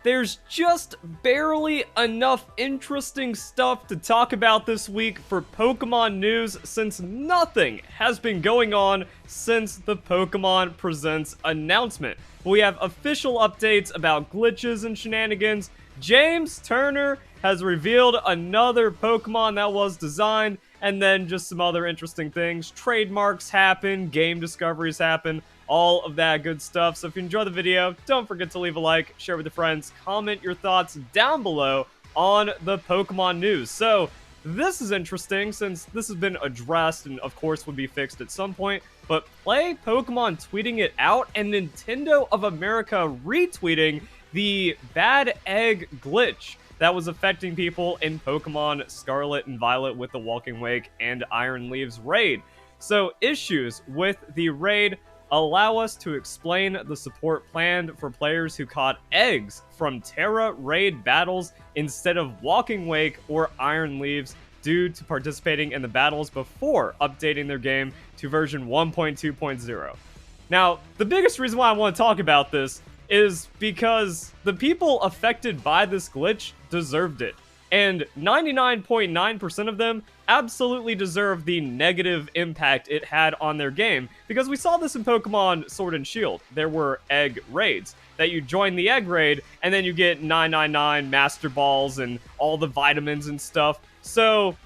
there's just barely enough interesting stuff to talk about this week for Pokemon news since nothing has been going on since the Pokemon Presents announcement. We have official updates about glitches and shenanigans. James Turner has revealed another Pokemon that was designed, and then just some other interesting things. Trademarks happen, game discoveries happen, all of that good stuff. So if you enjoy the video, don't forget to leave a like, share with your friends, comment your thoughts down below on the Pokemon news. So this is interesting since this has been addressed and of course would be fixed at some point, but Play Pokemon tweeting it out and Nintendo of America retweeting the bad egg glitch that was affecting people in Pokemon Scarlet and Violet with the Walking Wake and Iron Leaves raid. So issues with the raid allow us to explain the support planned for players who caught eggs from Terra raid battles instead of Walking Wake or Iron Leaves due to participating in the battles before updating their game to version 1.2.0. Now, the biggest reason why I want to talk about this is because the people affected by this glitch deserved it. And 99.9% of them absolutely deserve the negative impact it had on their game, because we saw this in Pokemon Sword and Shield. There were egg raids, that you join the egg raid, and then you get 999 Master Balls and all the vitamins and stuff. So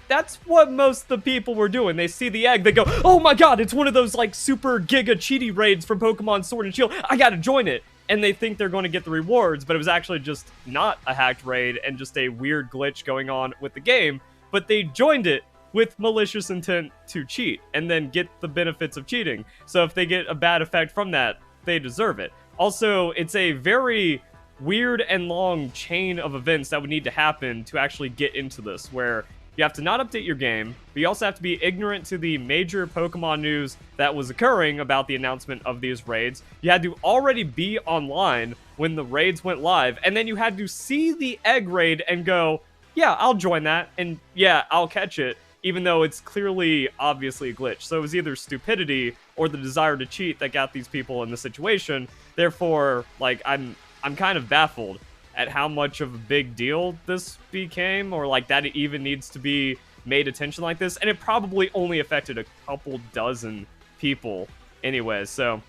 that's what most of the people were doing. They see the egg, they go, oh my god, it's one of those like super giga cheaty raids from Pokemon Sword and Shield, I gotta join it. And they think they're going to get the rewards, but it was actually just not a hacked raid and just a weird glitch going on with the game. But they joined it with malicious intent to cheat and then get the benefits of cheating. So if they get a bad effect from that, they deserve it. Also, it's a very weird and long chain of events that would need to happen to actually get into this, where you have to not update your game, but you also have to be ignorant to the major Pokemon news that was occurring about the announcement of these raids. You had to already be online when the raids went live, and then you had to see the egg raid and go, yeah, I'll join that, and yeah, I'll catch it, even though it's clearly, obviously a glitch. So it was either stupidity or the desire to cheat that got these people in the situation. Therefore, like, I'm kind of baffled at how much of a big deal this became, or like that it even needs to be made attention like this. And it probably only affected a couple dozen people anyways. So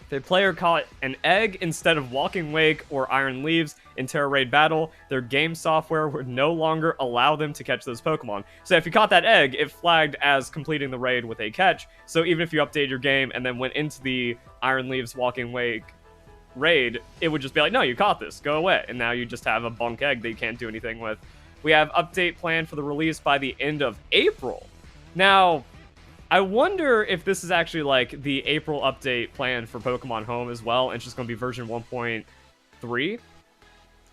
if a player caught an egg instead of Walking Wake or Iron Leaves in Terra Raid Battle, their game software would no longer allow them to catch those Pokemon. So if you caught that egg, it flagged as completing the raid with a catch. So even if you updated your game and then went into the Iron Leaves Walking Wake raid, it would just be like, no, you caught this, go away. And now you just have a bunk egg that you can't do anything with. We have update planned for the release by the end of April. Now, I wonder if this is actually like the April update planned for Pokemon Home as well, and it's just going to be version 1.3.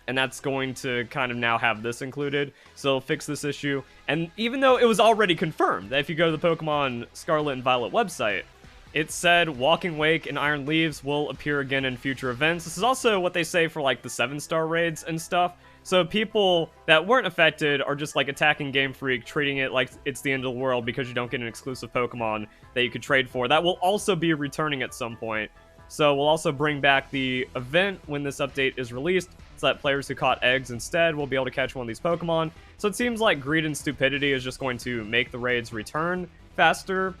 And that's going to kind of now have this included, so it'll fix this issue. And even though it was already confirmed that if you go to the Pokemon Scarlet and Violet website, it said Walking Wake and Iron Leaves will appear again in future events. This is also what they say for like the 7-star raids and stuff. So people that weren't affected are just like attacking Game Freak, treating it like it's the end of the world because you don't get an exclusive Pokemon that you could trade for. That will also be returning at some point. So we'll also bring back the event when this update is released, so that players who caught eggs instead will be able to catch one of these Pokemon. So it seems like greed and stupidity is just going to make the raids return faster.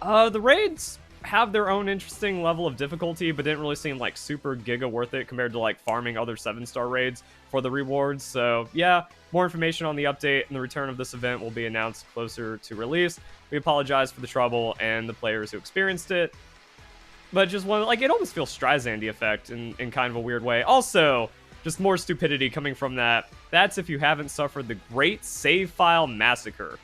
The raids have their own interesting level of difficulty, but didn't really seem like super giga worth it compared to like farming other 7-star raids for the rewards. So yeah, more information on the update and the return of this event will be announced closer to release. We apologize for the trouble and the players who experienced it, but just one, like, it almost feels Streisand-y effect in kind of a weird way. Also, just more stupidity coming from that. That's if you haven't suffered the Great Save File Massacre.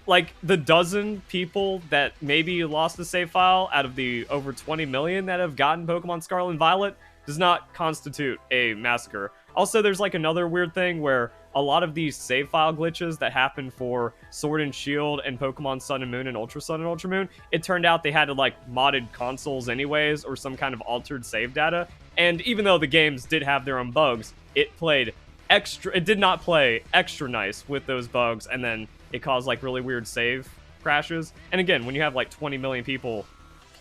Like, the dozen people that maybe lost the save file out of the over 20 million that have gotten Pokemon Scarlet and Violet does not constitute a massacre. Also, there's like another weird thing where a lot of these save file glitches that happen for Sword and Shield and Pokemon Sun and Moon and Ultra Sun and Ultra Moon, it turned out they had to like modded consoles anyways, or some kind of altered save data. And even though the games did have their own bugs, it did not play extra nice with those bugs, and then it caused like really weird save crashes. And again, when you have like 20 million people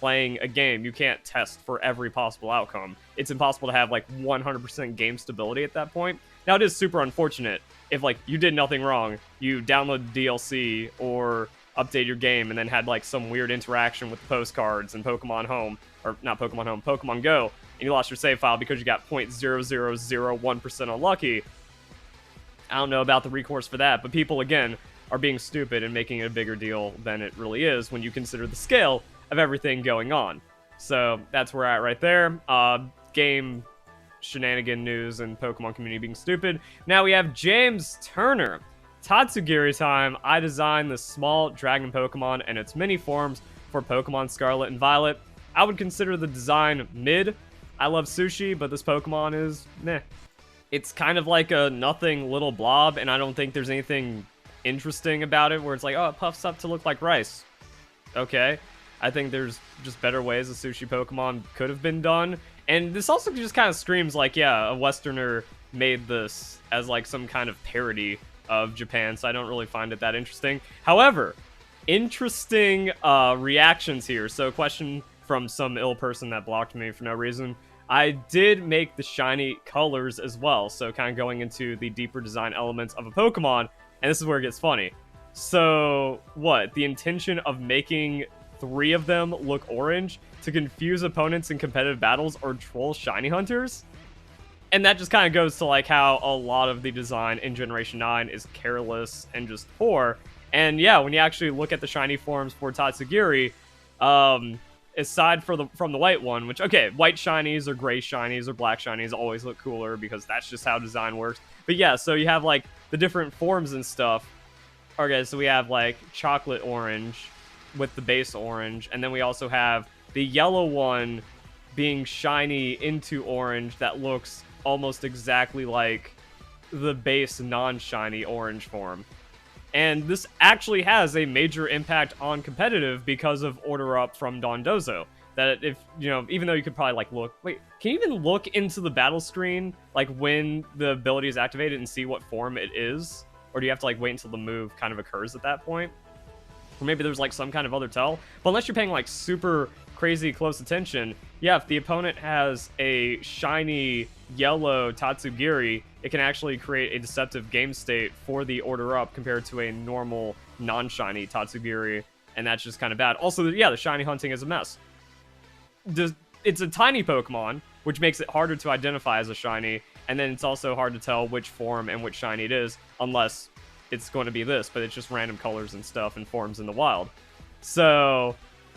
playing a game. You can't test for every possible outcome. It's impossible to have like 100% game stability at that point. Now, it is super unfortunate if like you did nothing wrong, you download DLC or update your game and then had like some weird interaction with the postcards and Pokemon Home, or not Pokemon Home, Pokemon Go, and you lost your save file because you got 0.0001% unlucky. I don't know about the recourse for that, but people, again, are being stupid and making it a bigger deal than it really is when you consider the scale of everything going on. So that's where we're at right there. Game shenanigan news and Pokemon community being stupid. Now we have James Turner. Tatsugiri time. I designed the small dragon Pokemon and its mini forms for Pokemon Scarlet and Violet. I would consider the design mid. I love sushi, but this Pokemon is meh. It's kind of like a nothing little blob, and I don't think there's anything interesting about it where it's like, oh, it puffs up to look like rice. Okay. I think there's just better ways a sushi Pokemon could have been done. And this also just kind of screams like, yeah, a Westerner made this as like some kind of parody of Japan, so I don't really find it that interesting. However, interesting reactions here. So a question from some ill person that blocked me for no reason. I did make the shiny colors as well, so kind of going into the deeper design elements of a Pokemon, and this is where it gets funny. So, what? The intention of making 3 of them look orange to confuse opponents in competitive battles or troll shiny hunters? And that just kind of goes to like how a lot of the design in Generation 9 is careless and just poor. And yeah, when you actually look at the shiny forms for Tatsugiri, aside from the white one, which, okay, white shinies or gray shinies or black shinies always look cooler because that's just how design works. But yeah, so you have like the different forms and stuff. Okay, so we have like chocolate orange with the base orange, and then we also have the yellow one being shiny into orange that looks almost exactly like the base non-shiny orange form. And this actually has a major impact on competitive because of Order Up from Dondozo. That if, you know, even though you could probably like look, wait, can you even look into the battle screen like when the ability is activated and see what form it is? Or do you have to like wait until the move kind of occurs at that point? Or maybe there's like some kind of other tell. But unless you're paying like super crazy close attention, yeah, if the opponent has a shiny yellow Tatsugiri, it can actually create a deceptive game state for the Order Up compared to a normal non-shiny Tatsugiri, and that's just kind of bad. Also, yeah, the shiny hunting is a mess. It's a tiny Pokemon, which makes it harder to identify as a shiny, and then it's also hard to tell which form and which shiny it is, unless it's going to be this, but it's just random colors and stuff and forms in the wild. So,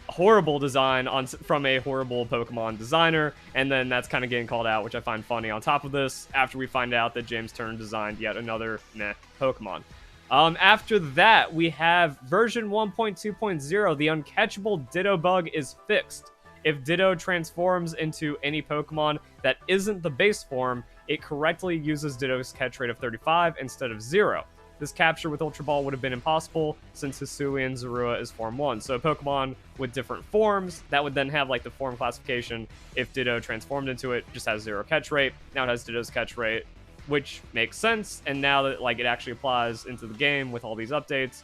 horrible design from a horrible Pokemon designer, and then that's kind of getting called out, which I find funny on top of this, after we find out that James Turner designed yet another meh Pokemon. After that, we have version 1.2.0, the uncatchable Ditto bug is fixed. If Ditto transforms into any Pokemon that isn't the base form, it correctly uses Ditto's catch rate of 35 instead of 0. This capture with Ultra Ball would have been impossible since Hisuian Zorua is Form 1. So a Pokemon with different forms, that would then have like the form classification. If Ditto transformed into it, just has 0 catch rate. Now it has Ditto's catch rate, which makes sense. And now that like it actually applies into the game with all these updates,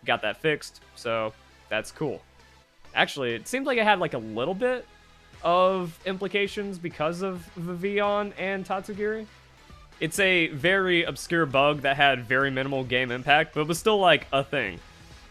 got that fixed. So that's cool. Actually, it seems like it had like a little bit of implications because of Vivillon and Tatsugiri. It's a very obscure bug that had very minimal game impact, but was still like a thing.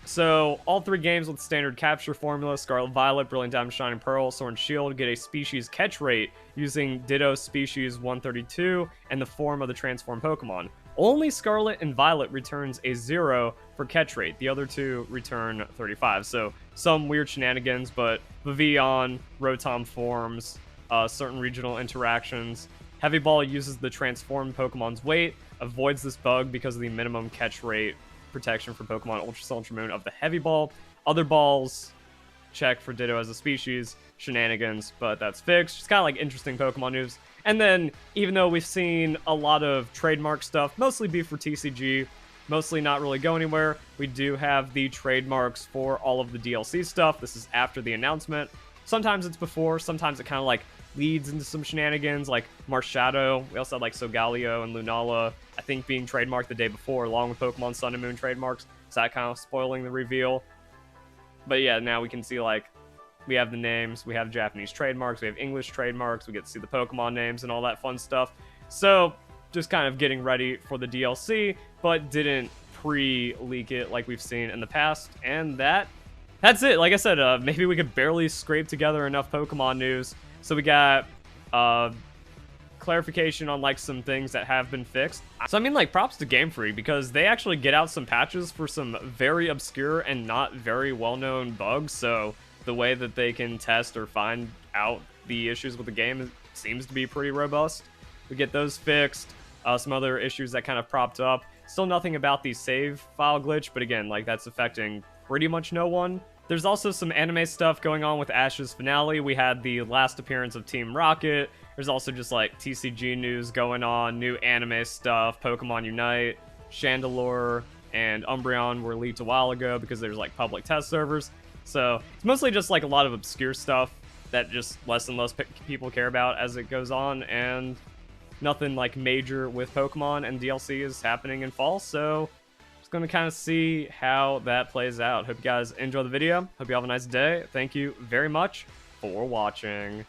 So all 3 games with standard capture formula, Scarlet Violet, Brilliant Diamond, Shining Pearl, Sword and Shield, get a species catch rate using Ditto species 132 and the form of the transformed Pokemon. Only Scarlet and Violet returns a 0 for catch rate. The other 2 return 35. So some weird shenanigans, but Vivillon, Rotom forms, certain regional interactions. Heavy Ball uses the transformed Pokemon's weight, avoids this bug because of the minimum catch rate protection for Pokemon Ultra Sun, Ultra Moon of the Heavy Ball. Other balls check for Ditto as a species, shenanigans, but that's fixed. Just kind of like interesting Pokemon news. And then, even though we've seen a lot of trademark stuff, mostly be for TCG, mostly not really go anywhere, we do have the trademarks for all of the DLC stuff. This is after the announcement. Sometimes it's before, sometimes it kind of like leads into some shenanigans, like Marshadow. We also had like Solgaleo and Lunala, I think, being trademarked the day before, along with Pokemon Sun and Moon trademarks. So that kind of spoiling the reveal. But yeah, now we can see like we have the names, we have Japanese trademarks, we have English trademarks, we get to see the Pokemon names and all that fun stuff. So just kind of getting ready for the DLC, but didn't pre-leak it like we've seen in the past. And that's it. Like I said, maybe we could barely scrape together enough Pokemon news. So we got clarification on like some things that have been fixed. So I mean, like, props to Game Freak, because they actually get out some patches for some very obscure and not very well-known bugs. So the way that they can test or find out the issues with the game seems to be pretty robust. We get those fixed. Some other issues that kind of propped up. Still nothing about the save file glitch, but again, like, that's affecting pretty much no one. There's also some anime stuff going on with Ash's finale. We had the last appearance of Team Rocket. There's also just like TCG news going on, new anime stuff, Pokemon Unite, Chandelure, and Umbreon were leaked a while ago because there's like public test servers. So it's mostly just like a lot of obscure stuff that just less and less people care about as it goes on, and nothing like major with Pokemon, and DLC is happening in fall, so just going to kind of see how that plays out. Hope you guys enjoy the video. Hope you have a nice day. Thank you very much for watching.